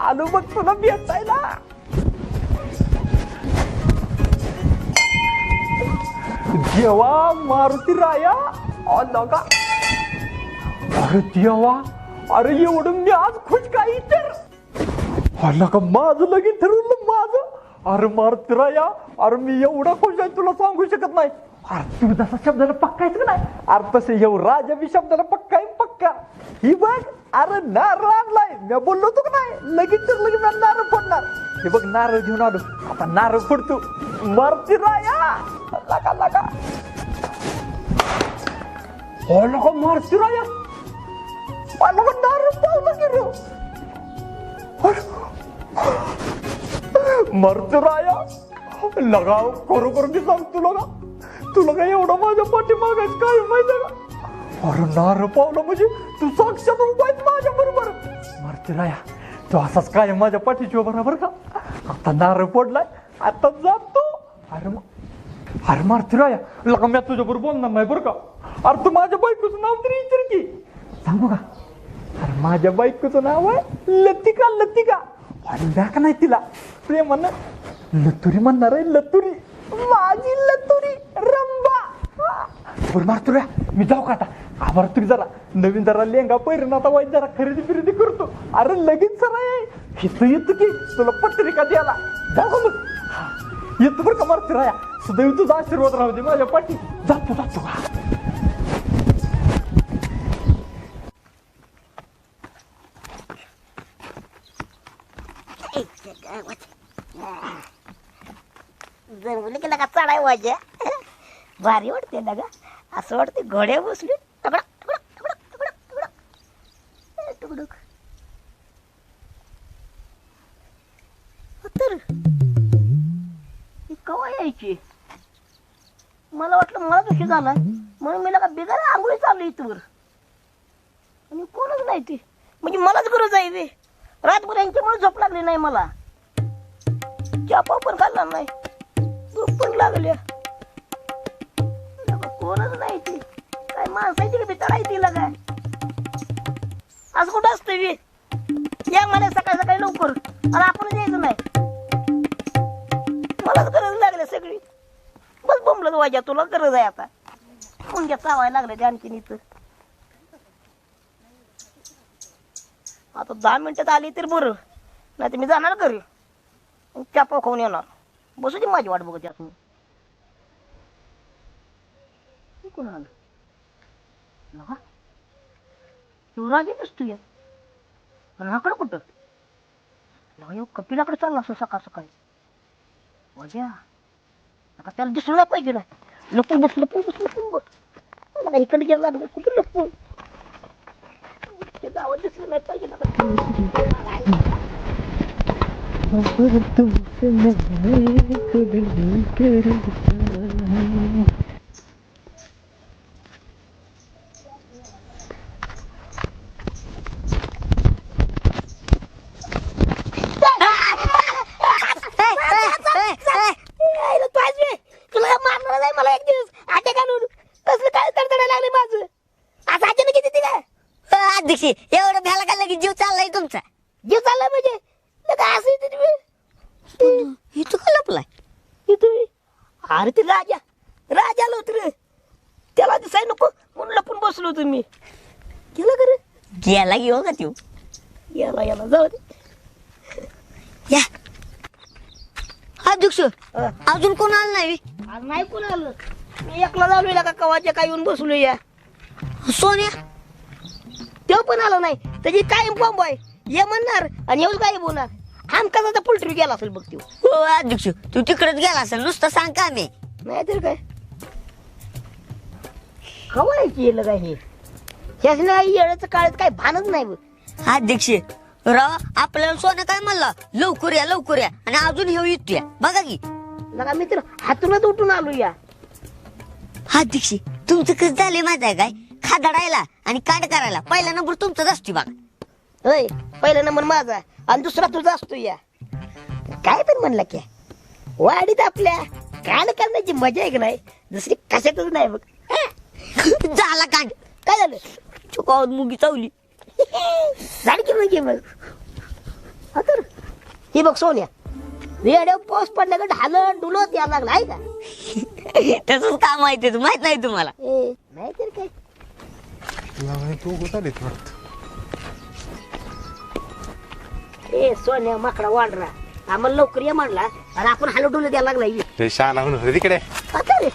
आलो बघ तुला भेटायला. देवा मारुती राया आला का? अरे देवा, अरे एवढं मी आज खुश काही तर आला का? माझं लगीन ठरवलं माझं. अरे मारुती राया, अरे मी एवढा खुश आहे तुला सांगू शकत नाही. अरे तू जसा शब्दाला पक्कायच का नाही, अरे तसे येऊ राजा बी शब्दाला पक्का आहे पक्का. ही बघ, अरे नारळ आणलाय. मी बोललो होतो का नाही लगीन तर लगीन मी नारळ फोडणार. हे बघ नारळ घेऊन आलो, आता नारळ फोडतो. मारुती राया लागा लागा. हो लगा मारुती राया, मला पण नारळ पावलं गेलो. मारुती राया लगा खरोखर मी सांगतो लगा, तुला काय एवढा माझ्या पाठी मागायचं काय माहिती का? अरे नारळ पावलं म्हणजे तू साक्षात उभायच माझ्या बरोबर. मारुती राया तू असाच काय माझ्या पाठीची बरोबर का? आता नारळ पडलाय, आता जातो. अरे मारुती राया लगा मी तुझ्या बरोबर बोलणार नाही बरं का. अरे तू माझ्या बायकोचं नाव तरी विचार की. सांगू का? अरे माझ्या बायकोचं नाव आहे लतिका. लतिका आणि का नाही तिला प्रेमानं लतुरी म्हणणार आहे. लतुरी, माझी लतुरी रंबा. बरं मारुती राया मी जाऊ का आता? आभार तुम्ही जरा नवीन जरा लेंगा पैरण आता वाईट जरा खरेदी फिरेदी करतो. अरे लगीन सरा आहे हिथं येतो की तुला पत्रिका द्यायला. जाऊ मग येतो बरं का मारुती राया. सदैव तुझा आशीर्वाद राहू दे माझ्या पाठी. जातो जातो का? जंगली केला का चढाय वाजा भारी वाटते ना ग. असं वाटते घोड्या बसली टकडा टकडा टकडा टकडा टकडा टुकडुक. तर कवा यायची? मला वाटलं मला कशी झाला म्हणून मी का बिगर आंघोळी चालू इथवर आणि कोणच नाही ते. म्हणजे मलाच गरज आहे वे. रातभर यांच्यामुळे झोप लागली नाही मला. चापा पण खाल्ला नाही, झोप पण लागल्या. कोणच नाही ती. काय माणसाची का बिचारा आहे तिला काय? असं कुठं असतं वे? या म्हणे सकाळी सकाळी लवकर आणि आपण यायचं नाही. मलाच गरज लागली सगळी. बस बोंबलत वाजा तुला गरज आहे आता. मुंग्या चावायला लागल्या ते आणखीन इथं. आता 10 मिनिटात आली तर बरं, नाही तर मी जाणार घरी चापा खाऊन येणार. बसू दे माझी वाट बघत असं. कोण आलं? शिवराजी नसतो या नाकडं कुठं? कपिलाकडे चालला असं सकाळ सकाळी. मजा आता त्याला दिसलं नाही पाहिजे ना. लपून बस लपून बस लपून बस. मला इकडे गेला कुठे लपून गावात दिसलं नाही पाहिजे ना. तुला मारणार नाही मला एक दिवस आटे काढून. कसलं काय तडतडा लागले माझं. असं अचानक किती तिला अध्यक्ष एवढं भ्याला का लगेच जीव चाललाय तुमचा? जीव चाललाय म्हणजे काय असं इथं का लपलाय? इथं अरे ते राजा आलो होत रे. त्याला दिसाय नको म्हणून लपून बसलो होतो मी. गेला का रे? गेला घेऊ का तू? याला जाऊ दे. या अध्यक्ष अजून कोण आलं नाही? आज नाही कोण आलं. मी एकला झालो का कवाच्या काय येऊन बसलो. या सोन्या तो पण आला नाही. त्याची कायम बॉम्ब आहे. ये म्हणणार आणि येऊच काय बोलणार. आमकाचा पोल्ट्री गेला असेल बघ. हो अध्यक्ष तू तिकडेच गेला असेल. नुसतं सांग का मी नाही तर काय खवायची येलं काय हे. ह्याच नाही येण्याचं काळात काय भानच नाही बघ. अध्यक्ष राव आपल्याला सोनं काय म्हणला लवकर या आणि अजून हे येतोय बघा की. लगा मित्र हातूनच उठून आलो. या अध्यक्ष तुमचं कसं झालंय माहिती आहे काय? खादडायला आणि कांड करायला पहिला नंबर तुमचाच असतो बघा. होय पहिला नंबर माझा आणि दुसरा तुझा असतो. या काय पण म्हणला की वाडीत आपल्या कांड करण्याची मजा आहे की नाही दुसरी कशातच नाही बघ. झाला कांड. काय झालं? चुकावत मुगी चावली झाली की म्हणजे मग आता ही बघ सोन्या रेड्या पाऊस पडल्या का ढालत डुलत यायला लागला आहे का? तसंच काम आहे ते माहित नाही तुम्हाला. नाही तर काय. तू कुठं वाटत सोन्या माकडा वाढरा आम्हाला लवकर ये म्हणला आणि आपण हालो डुलत यायला लागला. ते शहाणा म्हणून तिकडे आता रे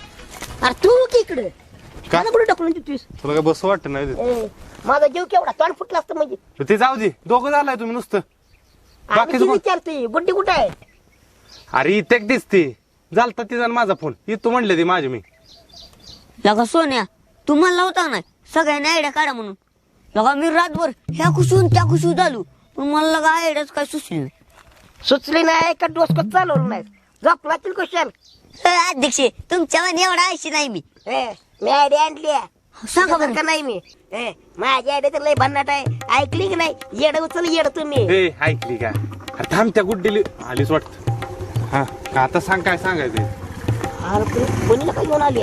अरे तू की इकडे मला कुठे ढकलून देतोस? तुला काय बस वाटत नाही माझा जीव केवढा तोंड फुटला असतं म्हणजे. ते जाऊ दे दोघं झालाय तुम्ही नुसतं बाकीचं कोण? विचारते गुड्डी कुठे आहे? अरे इथे दिसते झालता तिचा माझा फोन तू म्हणले ती माझी मी लगा सोन्या तुम्हाला होता नाही सगळ्यांनी आयडिया काढा म्हणून. लगा मी रातभर ह्या खुशून त्या खुशू झालो पण मला लगा आयडियाच काय सुचली नाही. सुचली नाही का डोसकं चालवलं नाही झोपला तील कशाल? अध्यक्ष तुमच्या मध्ये एवढा आयशी नाही मी. मी आयडिया आणली सांगा बरं. का नाही मी माझी आयडिया तर लय भन्नाट आहे ऐकली की नाही येड उचल येड तुम्ही. हे ऐकली का अरे थांब त्या गुड्डीली आलीच वाटत हा का आता सांग काय सांगायचं अरे कोणीला काय घेऊन आली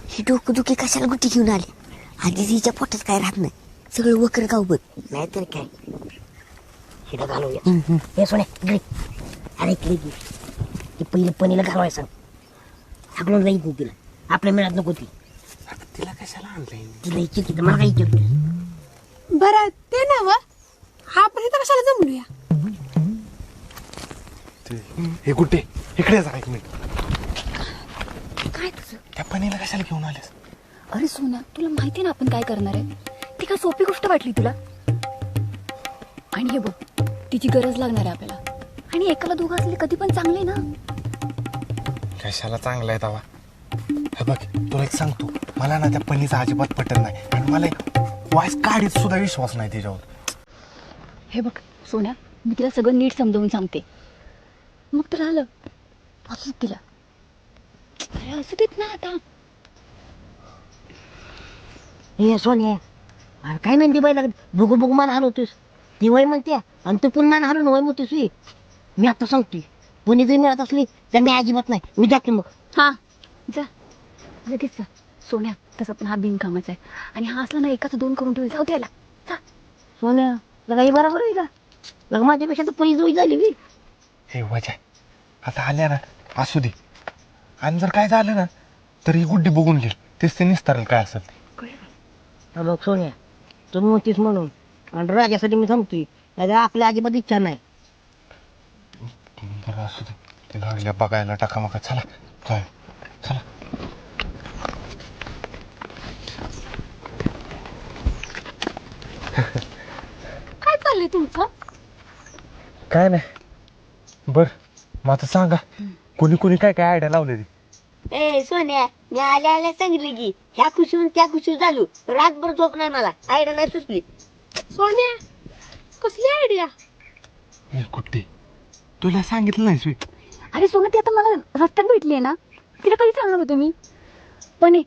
ही डोकदुखी कशाला गुटी घेऊन आली. आधी तिच्या पोटात काय राहत नाही सगळं वकर गावभर. नाहीतर काय हिला घालूया हे सोने इकडे अरे इकडे की ती पहिले पनीला घालवाय सांग हाकलून जाईल नाही तिला आपल्या मिळत नको ती तिला कशाला आणलंय तिला इच्छित तिथं मला काय इच्छित बरं ते ना व हा पण इथं कशाला जमलूया. हे गुड्डे इकडे जा एक मिनिट काय तुझं? त्या पणीला कशाला घेऊन आलेस? अरे सोना तुला माहिती ना आपण काय करणार आहे. ती काय सोपी गोष्ट वाटली तुला? आणि हे बघ तिची गरज लागणार आहे आपल्याला आणि एकाला दोघं असले कधी पण चांगले ना. कशाला चांगला आहे तवा हे बघ तुला एक सांगतो मला ना त्या पणीचा अजिबात पटत नाही आणि मला वाईस काढीत सुद्धा विश्वास नाही त्याच्यावर. हे बघ सोन्या मी तिला सगळं नीट समजावून सांगते मग तर आलं असंच तिला. अरे असू देत ना आता. हे सोने अरे काय म्हणते बाई लागत बघू बघू मान हलवतोस ती वय म्हणते आणि तू पण मान हलवून वय म्हणतेस मी आता सांगतोय कोणी जरी मिळत असली तर मी अजिबात नाही मी जाते मग. हा जा लगेच जा. सोन्या तसा पण हा बिनकामाचा आहे आणि हा असला ना एकाच दोन करून ठेवू जाऊ द्यायला जा. सोन्या लगा हे बरोबर आहे का लगा माझ्यापेक्षा तर पै जोई झाली बी. हे वजा आता आल्या ना असू दे आणि जर काय झालं ना तर ही गुड्डी बघून घेईल तेच ते निस्तारेल काय असेल ते. हा बघ सोन्या तुम्ही म्हणतीस म्हणून आणि राजासाठी मी थांबतोय नाही आपल्या अजिबात इच्छा नाही. बरं असू दे ते लागल्या बघायला टाका मग चला काय चला. काय चाललंय तुमचं? काय नाही बर मग आता सांगा कोणी कोणी काय काय आयडिया लावले ती. ए सोन्या मी आल्या आल्या सांगितलं की ह्या खुशीहून त्या खुशी झालो रातभर झोप नाही मला आयडिया नाही सुचली. सोन्या कसली आयडिया? हे गुड्डी तुला सांगितलं नाहीस मी. अरे सोना ती आता मला रस्त्यात भेटली ना तिला कधी सांगणार होते मी पण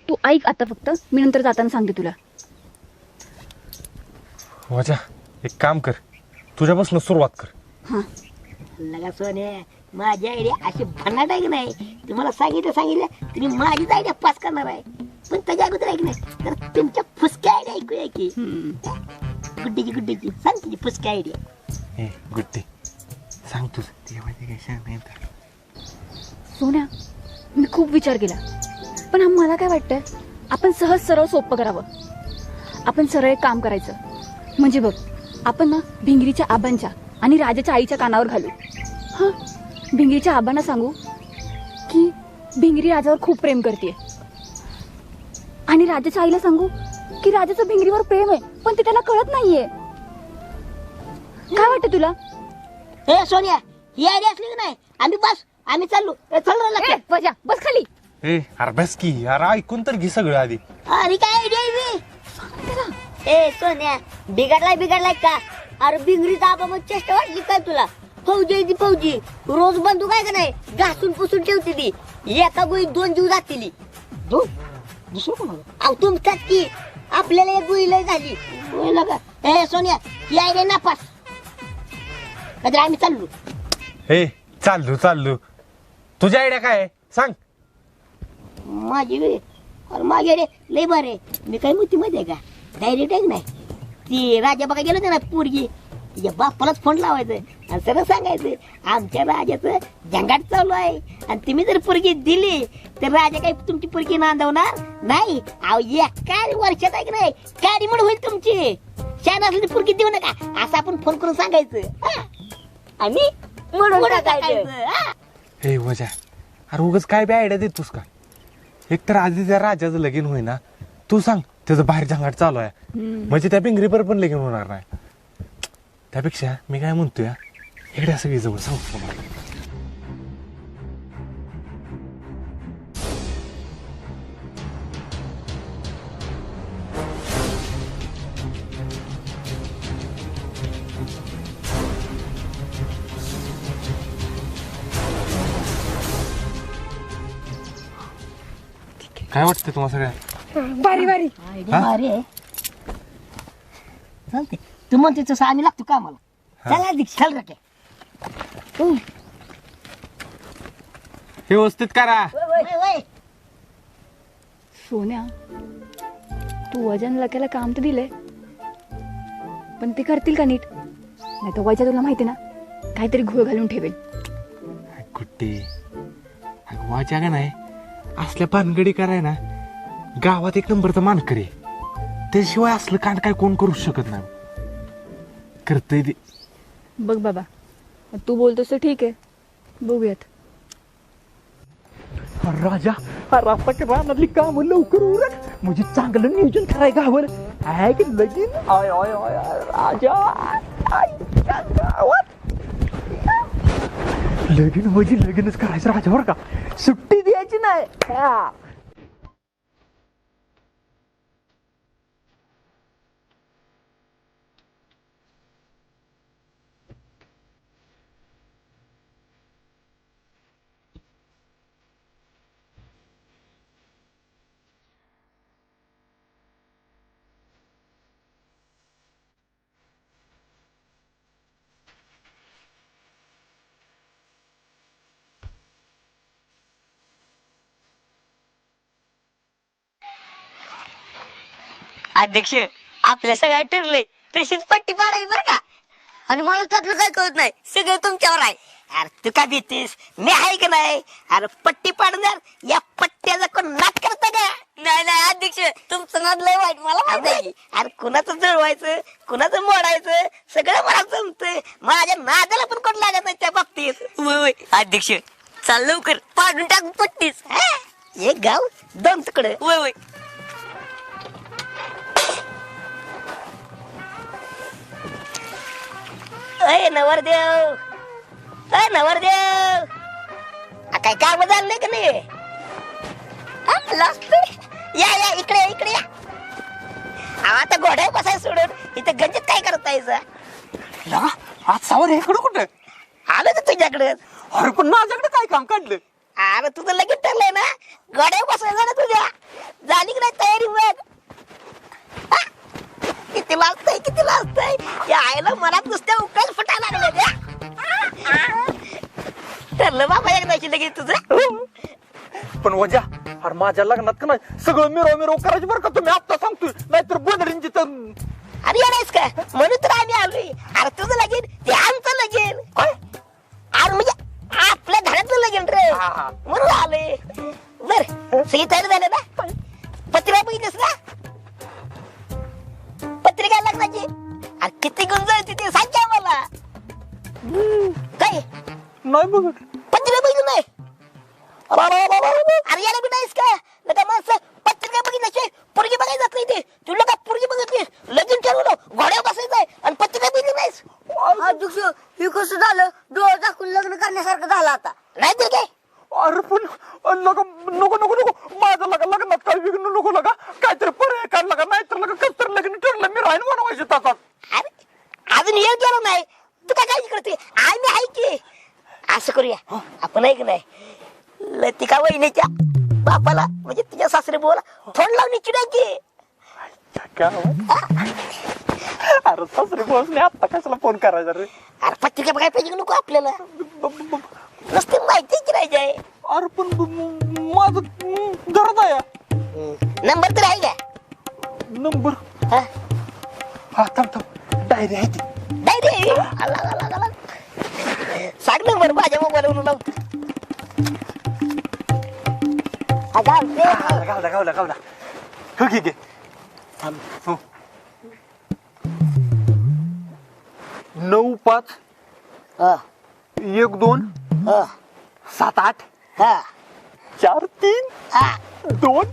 तू ऐक आता फक्त मी नंतर जाताना सांगते तुला. वजा एक काम कर तुझ्यापासून सुरुवात कर. हा लगा सोन्या माझी आयडिया अशी भन्नाट आहे की नाही तुम्हाला सांगितलं तरी माझीच आयडिया पास करणार आहे पण त्याच्या अगोदर ऐक नाही तर तुमच्या फुसक्या आयडिया ऐकूया की गुड्डीची सांग तुझी फुसक्या आयडिया. हे गुड्डी सांग तुझं ते माहिती काय सांग नाही तर. सोन्या मी खूप विचार केला पण मला काय वाटतंय आपण सहज सरळ सोपं करावं. आपण सरळ एक काम करायचं म्हणजे बघ आपण ना भिंगरीच्या आबांच्या आणि राजाच्या आईच्या कानावर घालू. हा भिंगरीच्या आबांना सांगू की भिंगरी राजावर खूप प्रेम करते आणि राजाच्या आईला सांगू की राजाचं भिंगरीवर प्रेम आहे पण ते त्याला कळत नाहीये. काय वाटतं तुला? हे सोन्या ही आयडिया असली की नाही आम्ही चाललो चल वजा बस खाली. ए अभ्यास की अरे ऐकून तर घे सगळं आधी. अरे काय आयडिया ए सोन्या बिघडलाय का? अरे भिंगरीचा आबा मग चेष्टा वाटली काय तुला? फौजी आहे ती फौजी रोज बंदूक आहे का नाही घासून पुसून ठेवते ती एका गोळीत 2 जीव जातील. दुसरं कोणाला अहो तुमच्यात की आपल्याला एक गोळी लय झाली. लगा हे सोन्या ही आयडिया नापास नाहीतर आम्ही चाललो. हे चाललो तुझी आयडिया काय आहे? सांग. माझी वे अरे माझ्या रे लय बरे. मी काय म्हणते माहिती आहे का, डायरेक्ट आहे नाही ती राजा बघा गेलो होतं ना पोरगी, तिच्या बापालाच फोन लावायचं आणि सरळ सांगायचं आमच्या राजाचं जंगाट चालू आहे आणि तुम्ही जर पोरगी दिली तर राजा काही तुमची पोरगी नांदवणार नाही. अहो एका वर्षात आहे की नाही काडीमोड होईल तुमची. शान असली पोरगी देऊ नका असं आपण फोन करून सांगायचं हा? आणि म्हणून पुढं टाकायचं. टाकायचं, हा? हे वजा, अरे उगाच काय बी आयडिया देतोस का? एक तर आधी त्या राजाचं लगीन होईना, तू सांग त्याचं बाहेर जंगाट चालू आहे म्हणजे त्या पिंगरीपर पण लगीन होणार नाही. त्यापेक्षा मी काय म्हणतोय इकडे सगळी जवळ सांगतो मला. काय वाटतं तुम्हाला सगळ्या? भारी हा? अरे चालते तू म्हणते तसं आम्ही लागतो का आम्हाला. चला दीक्षा चल रटे. व्यवस्थित करा. सोन्या, तू वजन लक्याला काम तर दिलंय, पण ते करतील का नीट? नाही तर वजा तुला माहिती ना काहीतरी घोळ घालून ठेवेल. कुट्टी वाचा का नाही असल्या पानगडी कराय ना गावात एक नंबरचा मानकरी. त्याशिवाय असलं कांड काय कोण करू शकत नाही. करतय ते. बघ बाबा, तू बोलतोस तर ठीक आहे, बघूयात. राजा अरे आता की रानातली कामं लवकर उरक म्हणजे चांगलं नियोजन कराय गावर आहे की लगीन. आय आय आय आय, राजा आईच्या गावात लगीन म्हणजे लगीनच करायचं राजावर का, सुट्टी द्यायची नाही. हा. अध्यक्ष आपल्या सगळ्या ठरलंय तशीच पट्टी पाडायची बरं का. आणि मला त्यातलं काय कळत नाही, सगळं तुमच्यावर आहे. अरे तू का देतेस, मी आहे का नाही. अरे पट्टी पाडणार या पट्ट्याचा कोण नाक करता का. नाही अध्यक्ष तुमचं नाद लय वाईट मला माहिती आहे. अरे कुणाचं जळवायचं कुणाचं मोडायचं सगळं मला जमतंय. माझ्या नादाला पण कोण लागत नाही त्या बाबतीत. वय अध्यक्ष चाल लवकर पाडून टाकू पट्टीच. हा? एक गाव दोन तुकडे. वय अय नवरदेव, अय नवरदेव, काय काम झालं नाही का नाही. या या इकडे इकडे या. आता घोड्या बसायला सोडून इथं गंजीत काय करतायचं. लगा आज सावर इकडं कुठं आलं तर तुझ्याकडे. अरे पण माझ्याकडे काय काम काढलं. अरे तुझं लगेच ठरलंय ना घोड्या बसायचं ना तुझ्या. झाली की नाही तयारी बघ. हा? किती लाजतंय या आईला मनात नुसत्या उकल फुटायला लागले. ठरलं बाबा एकदाची लगेच तुझं. पण वजा अरे माझ्या लग्नात का नाही सगळं मिरव करायचं बरं का. तुम्ही आता सांगतोय नाहीतर बनरींची तर. अरे येणारच का म्हणून तर आम्ही आलोय. अरे तुझं लगीन ते आमचं लगीन. अरे म्हणजे आपल्या घरातलं लगीन रे म्हणून आलोय. बर सगळी तयारी झाली ना. पत्रिका बघितलीस ना पत्रिका लग्नाची. अरे किती गुंजळ तिथे सांग की आम्हाला. काय नाही बघ पत्रिका बघितली नाही. अरे याला बी नाहीस का लगा माणसं पत्रिका बघितल्याशिवाय पोरगी बघायला जात नाही ते. तुला का पोरगी बघितली लगीन ठरवलं घोड्या बसायचंय आणि पत्रिका बघितली नाहीस. अध्यक्ष हे कसं झालं, डोळा दाखवून लग्न करण्यासारखं झालं आता. नाही तर काय. अरे पण लगा नको माझं लग्नात काय विघ्न नको लगा. काहीतरी पर्याय काढ लगा नाहीतर लगा कसं तर लग्न ठरलं मी राहीन बनवायचं तासात. अरे अजून येऊ गेलो नाही तू काय काळजी करते. आम्ही आहे की. असं करूया आपण आहे की नाही लतिका वहिनीच्या बापाला म्हणजे तुझ्या सासरे बोला फोन लावून चिडाय की. अरे सासरे पोहोचले आता कशाला फोन करायचा रे? अरे पत्रिका बघायला पाहिजे का नको आपल्याला? नुसते माहितीच राहायचे. अरे पण माझं घरात आहे नंबर तर आहे का? नंबर. हा? हा थांब डायरी आहे ती. डायरी आला सांग नंबर माझ्या मोबाईलवरून लावतो. गावला हो घे थांब. 9 5 1 2 7 8 4 3 2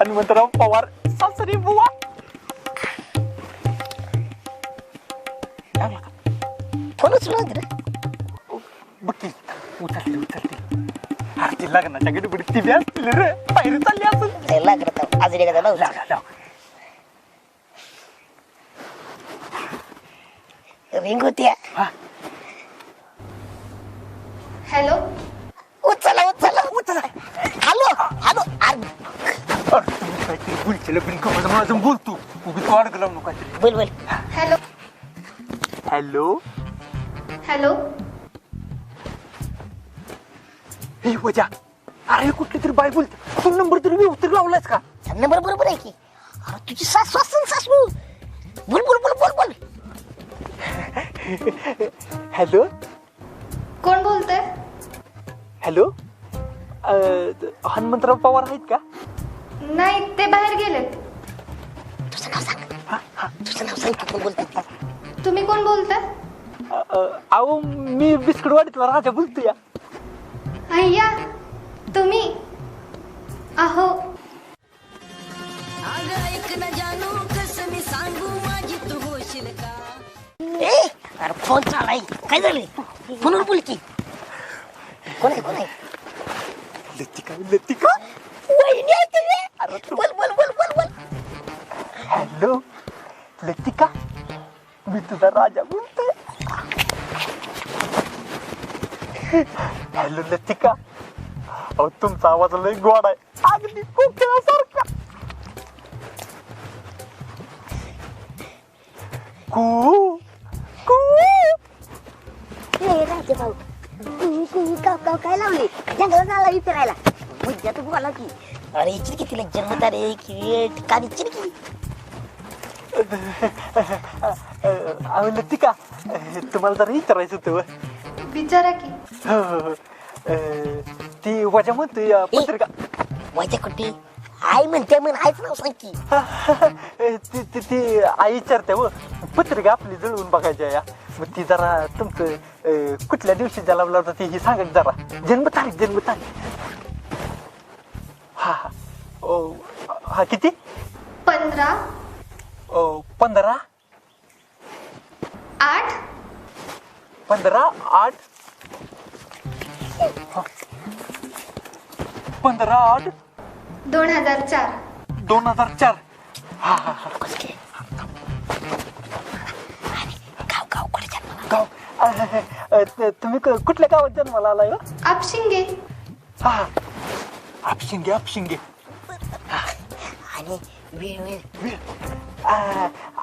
हनुमंतराव पवार सासरी बुवा. फोनच लावते रे. बघ की उचलते. अरे ती लग्नाच्या गडबडीत ती बी असतील रे. पायरी चालली असेल. लागत आज रे का लाव. रिंग होती. हॅलो उचला. हॅलो तुम्ही काहीतरी बोलशील बिनका माझं बोलतो उगीच अडक लावू नको काहीतरी. बोल हॅलो हॅलो हे वजा. अरे कुठली तरी बाय बोलते. तू नंबर तरी व्यवस्थित लावलायस का? नंबर बरोबर आहे की. अरे तुझी सासू बोल. हॅलो कोण बोलतंय? हनुमंतराव पवार आहेत का? नाही ते बाहेर गेलेत. तुझं नाव सांग की कोण बोलते. तुम्ही कोण बोलताय? अहो मी बिस्कडवाडीतला राजा बोलतोय. अय्या तुम्ही अहो अरे फोन चालाय काय झालं? फोनवर बोल की. कोण आहे? लतिका वहिनी आहे तुझी. अरे बोल. हॅलो लतिका मी तुझा राजा बोलतोय. हॅलो लतिका अहो तुमचा आवाज लय गोड आहे अगदी कोकिळासारखा. कू राजे भाऊ काव काय लावली जंगलात आला विचारायला मज्जा तू बोला की. अरे इचिर की तिला जन्मतारीख का इचिर की. अहो लतिका तुम्हाला जरा विचारायचं होतं. विचारा की. हो. ती वजा म्हणतोय पत्रिका. माझ्या कुठे आई म्हणते आईच नाव सांग की. ती आई विचारते व पत्रिका आपली जळवून बघायची आहे. मग ती जरा तुमचं कुठल्या दिवशी जन्मला होता ती सांगा जरा. जन्मतारीख. हा किती? 15 15 8 15 8 15 8 2004 2004. गाव कुठे जन्मला? गाव तुम्ही कुठल्या गावात जन्माला आलाय हो? आपशिंगे. हा आपशिंगे. आणि वेळ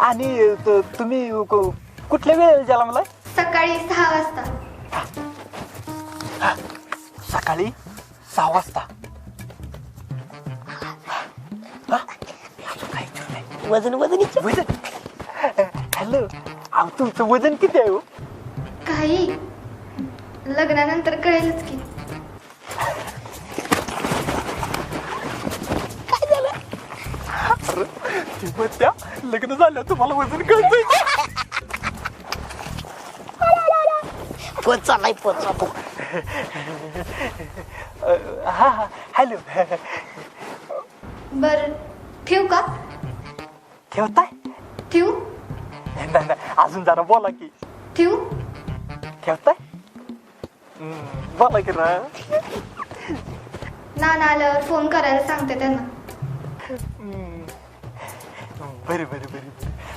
आणि तुम्ही कुठल्या वेळेला जन्मलाय? सकाळी 6 वाजता. सकाळी 6 वाजता. वजन हॅलो अहो तुमचं वजन किती आहे हो? काही लग्नानंतर कळेलच की. त्या लग्न झालं तुम्हाला वजन कळतंय. फोन चाललाय. हा हॅलो बर ठेवू का? ठेवताय? ठेवू नाही अजून जरा बोला की. ठेवू ठेवताय? बोला की ना. नाना आल्यावर फोन करायला सांगते त्यांना. बरे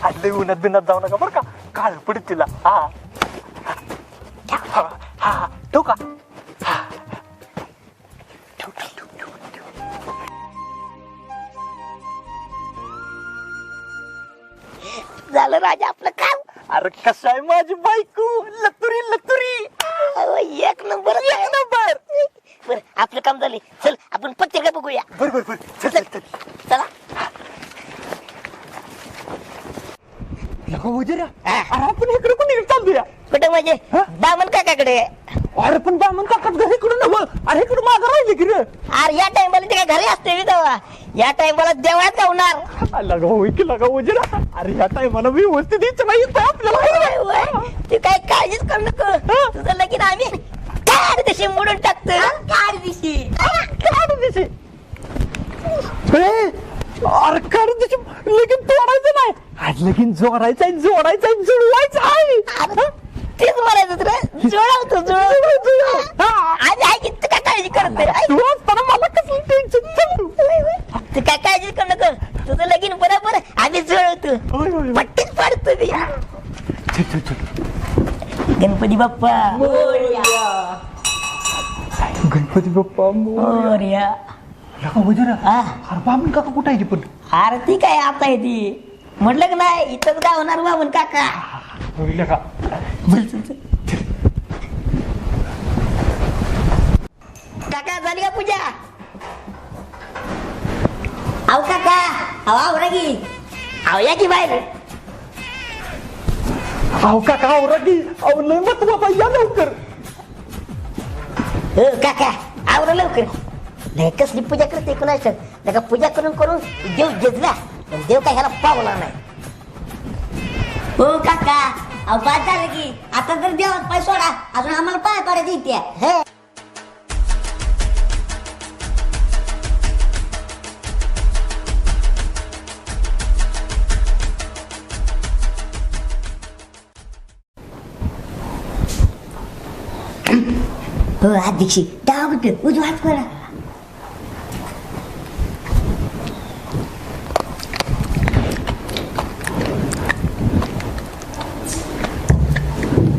आज लय उन्हात बिनात जाऊ नका बरं का. काळ पडत तिला. हा ठेवू का? झालं राजा आपलं काम. अरे कसं आहे माझी बायको लतुरी लतुरी. अहो, एक नंबर बर आपलं काम झाले. चल आपण पत्रिका बघूया. बर चल चला. लगा वजिरा, अरे आपण इकडे कोणी चालूया? कुठे म्हणजे बामण काकाकडे. अरे पण बामण काकाच घर इकडून नव्ह, अरे इकडून मागं राहिले की रे. अरे या टाइमला ते काय घरी असते मी तेव्हा. या टाइमला देवळात जाणार. लगा होई की लगा वजिरा. अरे ह्या टायमाला व्यवस्थित इच्छा नाही येत आपल्याला. ते काय काळजीच करू नको. तुझं लगीन आम्ही काढ दिशी मोडून टाकतो. काढ दिशी. अरे काढ दिशी लगीन तोडायचं नाही, आज लगीन जोडायचं आहे, जुळवायचं आहे. तेच म्हणायचं रे. जुळवतो जुळवतो. आम्ही आहे की तू काय काळजी करत नाही. तू असताना मला कसलं टेन्शन. तू काय काळजी करू नको. तुझं लगीन बरोबर आम्ही जुळवतो. पट्टीच पाडतो मी. गणपती बाप्पा गणपती बाप्पा मोरया. लगा वजिरा, अरे बामण काका कुठं आहे ती पण? अरे ती काय आता आहे ती. म्हटलं की नाही इथंच गावणार बाबून काका. लगा काका झाली का पूजा? आव काका आवरा की. आव या की बाहेर. अहो काका आवरा की. अहो लय मत बाबा या लवकर. काका आवरा लवकर. नाही कसली पूजा करते कुणाच नका. पूजा करून करून देव जिजला. देव काय ह्याला पावला नाही. हो काका अहो बाद झालं की. आता तर देवात पाय सोडा, अजून आम्हाला पाय पडायची इथे. हो अध्यक्षी डावा कुठं उजवा हात करा.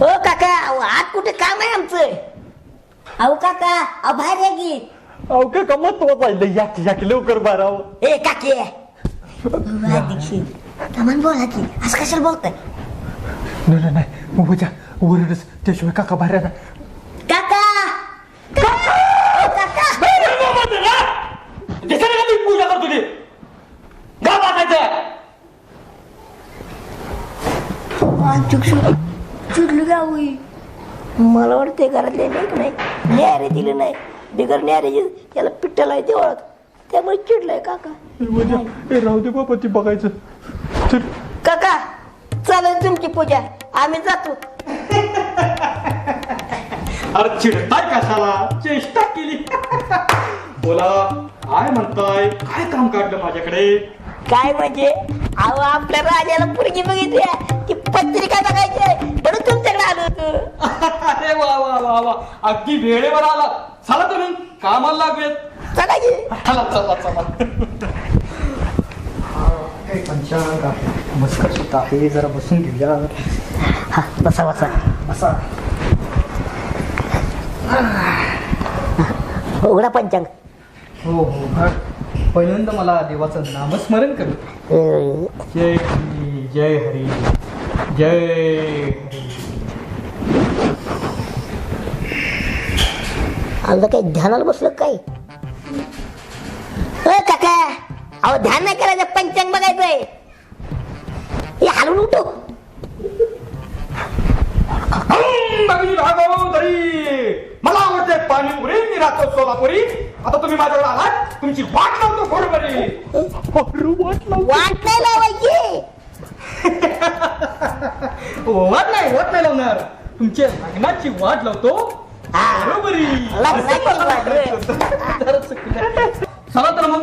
हो काका आत कुठे काम आहे आमचं. अहो काका अहो बाहेर या की. अहो काका महत्वाचं आहे. या की लवकर बाराव. ए काकी अध्यक्षी कमान बोला की. असं कशाला बोलताय? नाही उभ्या वरडच त्याशिवाय काका बाहेर येणार. काका पूजा करतो ते गाव वाटायचं. चुकलं का होई? मला वाटते घरातले नाही की नाही न्यारे दिले नाही. बिगर न्यारे त्याला पिट्टाला येते ओळख. त्यामुळे चिडलाय काका. राहू दे बाबा ती बघायचं. चल काका चालेल तुमची पूजा. आम्ही जातो. अरे चिडताय कशाला? चेष्टा केली. बोला काय म्हणताय? काय काम काढलं माझ्याकडे? काय म्हणजे अहो आपल्या राजाला पोरगी बघितली. ती पत्रिका बघायची आहे म्हणून तुमच्याकडे आलो होतो. अरे वा वा वा वा, अगदी वेळेवर आला. चला तुम्ही कामाला लागूयात. चला की. चला चला चला. पंचांग मस्कर सुद्धा आहे. जरा बसून घेऊया. हा बसा बसा असा उघडा पंचांग. हो हो. पहिल्यांदा मला देवाचं नामस्मरण करू. जय हरी जय हरी जय हरी. आमचं काही ध्यानाला बसलं काय? काका अहो ध्यान नाही करायचं. पंचांग बघायचंय. हे हलवून उठो. मला आवडते पाणीपुरी. मी राहतो सोलापुरी. आता तुम्ही माझ्याकडे आलात. तुमची वाट लावतो बरोबरी. वाट नाही लावायची. वाट नाही लावणार. तुमच्या लग्नाची वाट लावतो बरोबरी. चला तर मग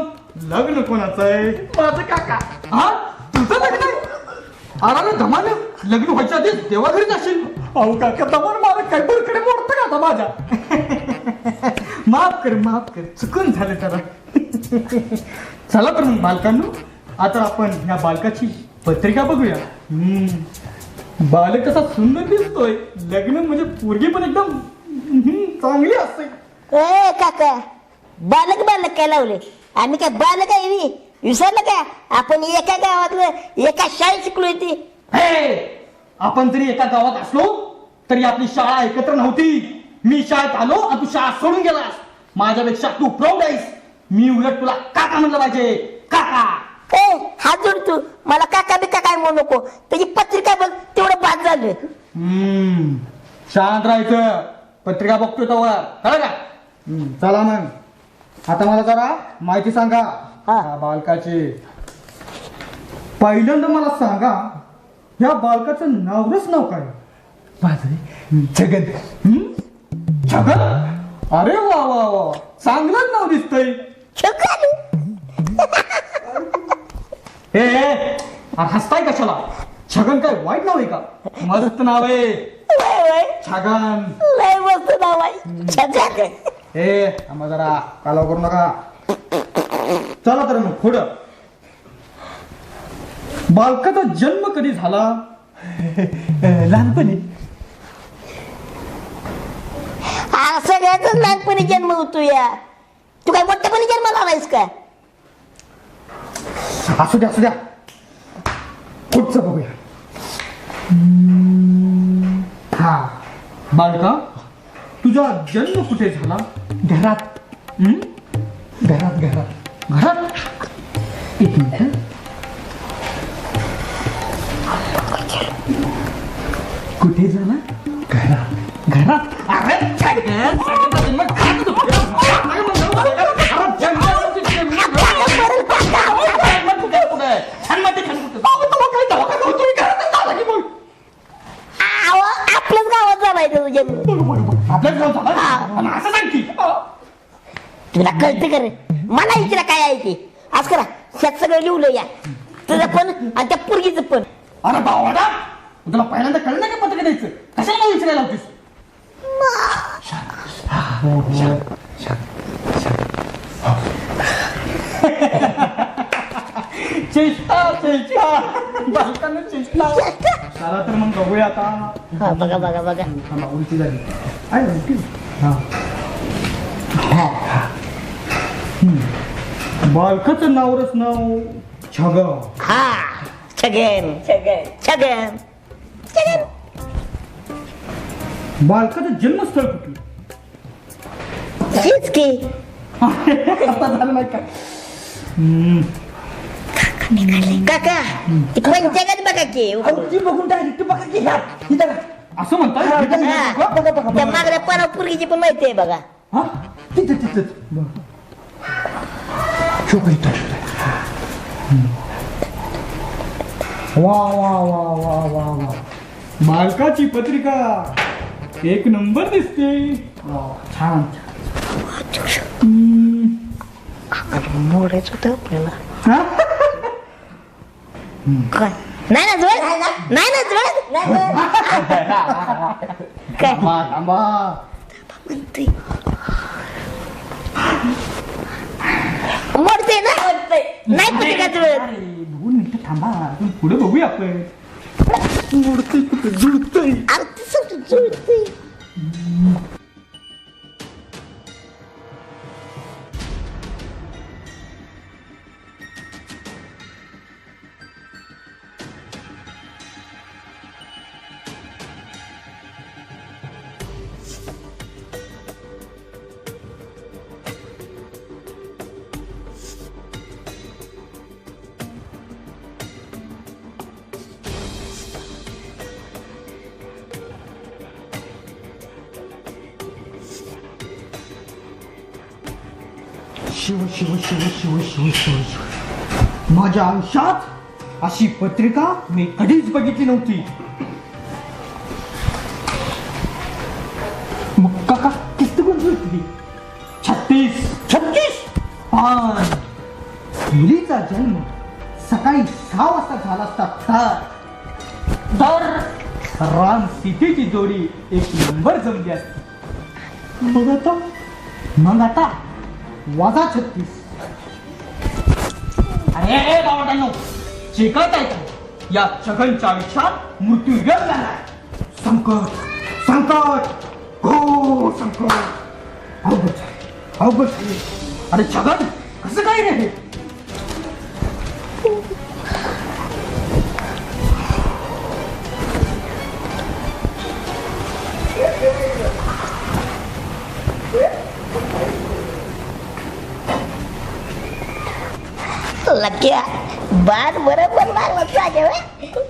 लग्न कोणाचं आहे? माझं काका. हा तुझं लग्न आहे? अरे धमाल लग्न व्हायच्या आधी देवा घरी जाशील. अहो काका दमन मला काय बरकडे मोडतं का आता माझ्या? माफ कर चुकून झालं त्याला. चला तर मग बालकांनो आता आपण ह्या बालकाची पत्रिका बघूया. बालक कसा सुंदर दिसतोय. लग्न म्हणजे पोरगी पण एकदम चांगली असते. ए काका बालक काय लावले? आम्ही काय बालक आहे विसरलं का? आपण एका गावातलं एका शाळेत शिकलो ती. हे आपण जरी एका गावात असलो तरी आपली शाळा एकत्र नव्हती. मी शाळेत आलो आणि तू शाळा सोडून गेलास. माझ्यापेक्षा तू प्रौढ आहेस. मी उलट तुला काका म्हणलं पाहिजे. काका. ए हात जोड तू. मला काका बिका काय म्हणू नको. त्याची पत्रिका बघ तेवढं बाद झालं. शांत राहायचं. पत्रिका बघतोय तेव्हा कळलं का? चला मग आता मला जरा माहिती सांगा हा. बालकाची. पहिल्यांदा मला सांगा ह्या बालकाचं नावच नाव काय? माझं जगन. छगन. अरे वा वा वा चांगलंच नाव दिसतंय. ए हसताय कशाला? छगन काय वाईट नाव आहे का? मस्त नाव आहे छगन. लय मस्त नाव आहे छगन. ए आम्हा जरा कालवा करू नका. चला तर मग पुढं. बालकाचा जन्म कधी झाला? लहानपणी. सगळ्याच लहानपणी जन्म होतो या. तू काय मोठ्यापणी जन्माला आलायस का? असू द्या असू द्या. पुढचं बघूया. हा बालका तुझा जन्म कुठे झाला? घरात. घरात घरात घरात. एक मिनिट. कुठे झाला? घरात घरात. अरे छगन, छगनचा जन्म घरात होतो. आपल्याच गावात झालाय तो जन्म. आपल्याच गावात झाला? असं सांग की. तुला कळते का रे? मला इकडे काय आहे ते आज करा. त्यात सगळं लिहलं या. तुझं पण आणि त्या पोरगीचं पण. अरे बाबा तुला पहिल्यांदा कळलं नाही का पत्रक द्यायचं? कशाला मला विचारायला होतीस? चेष्टा चेष्टा बालकांना चेष्टा. चला तर मग बघूया आता. हा बघा बघा बघा. थांबा, उलटी झाली. आहे ना, उलटी? हा. बालकाचं नावच नाव छगन. हा छगन छगन छगन छगन. बालकाचं जन्मस्थळ कुठलं? हेच की. आता झालं नाही का? काका ती पंचायत बघा की. ती बघून डायरेक्ट बघा की ह्यात. इथं का? असं म्हणतात. हा. बघा बघा त्या मागल्या पाना पोरगीची पण माहिती आहे बघा. हा तिथं तिथं. वा वा वा वा वा वा. बालकाची पत्रिका एक नंबर दिसते. वा, छान मोडायचं होतं आपल्याला. हा? काय नाही ना जुळत. नाही ना जुळत. काय थांबा थांबा. म्हणते मोडते ना. नाही पत्रिका जुळत. अरे 2 मिनिटं थांबा. पुढे बघूया आपण. मोडतंय कुठे जुळतंय. अरे ती जुळते. शिव शिव शिव शिव शिव शिव शिव. माझ्या आयुष्यात अशी पत्रिका मी कधीच बघितली नव्हती. मग काका किती गुण होती? 36. 36. पण मुलीचा जन्म सकाळी 6 वाजता झाला असता तर राम सीतेची जोडी एक नंबर जमली असती. मग आता वजा 36. अरे बाबांनो चिकट आहे. या छगनच्या आयुष्यात मृत्यू वेळ झाला. संकट संकट हो संकट. अवघड झाले अवघड झाले. अरे छगन कसं काय रे? क्या बाण बरोबर लागला जागे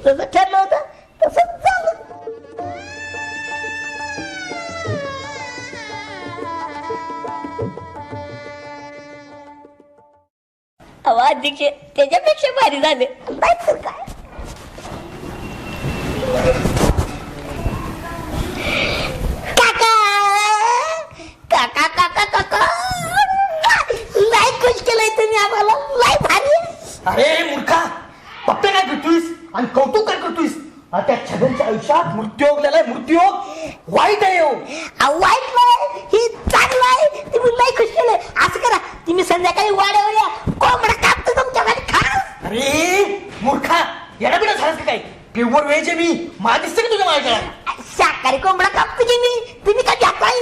तसं ठरलं होतं तसंच झालं. अध्यक्ष त्याच्यापेक्षा भारी झाले नाही तर काय. काका काका काका काका लय खुश केलंय तुम्ही आम्हाला लय भारी. अरे मूर्खा पप्पे काय करतोयस आणि कौतुक काय करतोयस? त्या छगनच्या आयुष्यात मृत्यूयोग लिहिलाय. मृत्यूयोग वाईट आहे हो. वाईट नाही ही चांगलं आहे. तुम्ही लय खुश केलंय. असं करा तुम्ही संध्याकाळी वाड्यावर या कोंबडा कापतो तुमच्या घरी खा. अरे मूर्खा येणा बिना झालंस का काय? प्युअर व्हेज आहे मी. मला दिसतं का तुझ्या माझ्या शाकाहारी कोंबडा कापतो की मी. तुम्ही का घेताय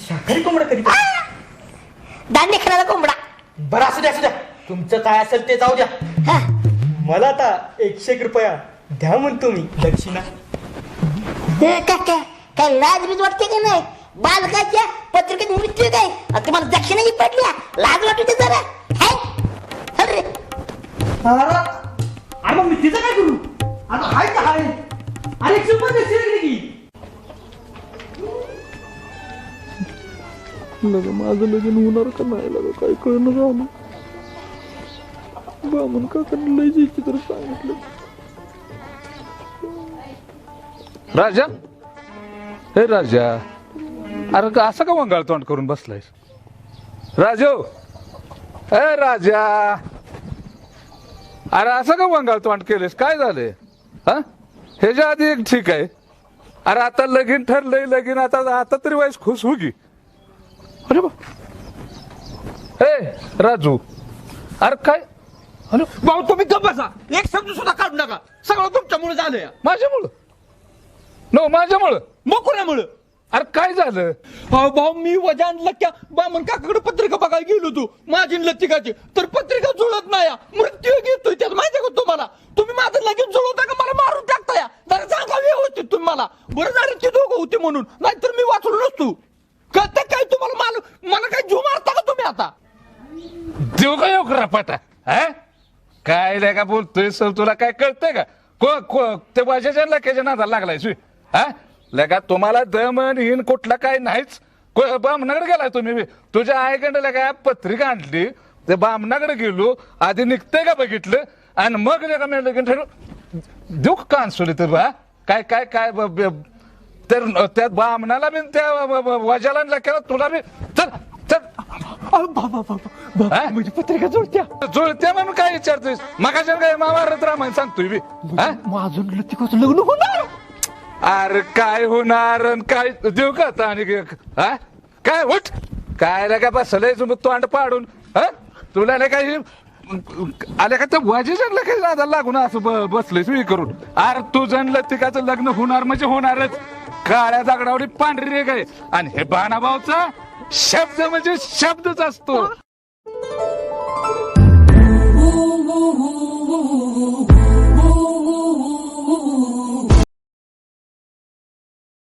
शाकाहारी कोंबडा कधी? धान्य खाणारा कोंबडा. बरं असू द्या असू द्या. तुमचं काय असेल ते जाऊ द्या. हा. मला आता 101 रुपया द्या म्हणतो मी दक्षिणा. काका काय लाज बीज वाटते का नाही? बालकाच्या पत्रिकेत मृत्यू काय तुम्हाला दक्षिणाही पडल्या लाज वाटते जरा. अरे अरे मग मी तिचं काय करू? आता हाय का हाय? अरे 150 की माझं लगीन होणार का नाही लगा काय कळणं झालं. बामन काकांनी लय जायची तर सांगितलं. राजा हे राजा अरे असं का वंगाळ तोंड करून बसलायस? राजो हे राजा अरे असं का वंगाळ तोंड केलेस? काय झालंय? हा ह्याच्या आधी एक ठीक आहे. अरे आता लगीन ठरलंय. लगीन आता आता तरी वाईस खुश हो की. अरे बा हे राजू अरे काय? अरे भाऊ तुम्ही गप्प बसा. एक शब्द सुद्धा काढू नका. सगळं तुमच्यामुळे झालंय. माझ्यामुळं नो माझ्यामुळं मग कोणामुळं? अरे काय झालं? भाऊ मी वजान लक्या बामन काकाकडे पत्रिका बघायला गेलो होतो माझी लतिकाची. तर पत्रिका जुळत नाही. मृत्यू घेतोय त्यात माहिती का तुम्हाला? तुम्ही माझं लगेच जुळवता का मला मारून टाकता? या जरा सांगा व्यवस्थित तुम्ही मला. बरं झालं ते दोघं होते म्हणून नाहीतर मी वाचलो नसतो. कळतं काय तुम्हाला? मला काय जीव मारता का तुम्ही आता? देऊ का येऊ रपाटा? हा काय रे का बोलतोय सर? तुला काय कळतंय का? ते वाजेच्या लक्याच्या नादाला लागलाय. हा लगा तुम्हाला दमन हिन कुठला काय नाहीच. बामणाकडे गेलाय तुम्ही. तुझ्या आईकडे काय पत्रिका आणली ते बामणाकडे गेलो. आधी निघतंय का बघितलं आणि मग का मी लगीन ठरवलं. देऊ का कानसुली तर बा काय काय काय तर त्या बामणाला बी त्या वाजाला लक्याला तुला बी चल चल म्हणजे पत्रिका जुळत्या जुळत्या म्हणून काय विचारतोय? मगाच्या काय महाभारत रामायण सांगतोय बी. माझं लतिकाचं लग्न होणार. अरे काय होणार काय देऊ का आता? आणि काय उठ काय रे का बसलंय तोंड पाडून. तुला नाही काही आल्या का? त्या वाजेच्या काही नादाला लागून असं बसलंय करून. अरे तुझं लतिकाचं लग्न होणार म्हणजे होणारच. काळ्या दगडावरी पांढरी रेग आहे आणि हे बाणाभाऊचा शब्द म्हणजे शब्दच असतो.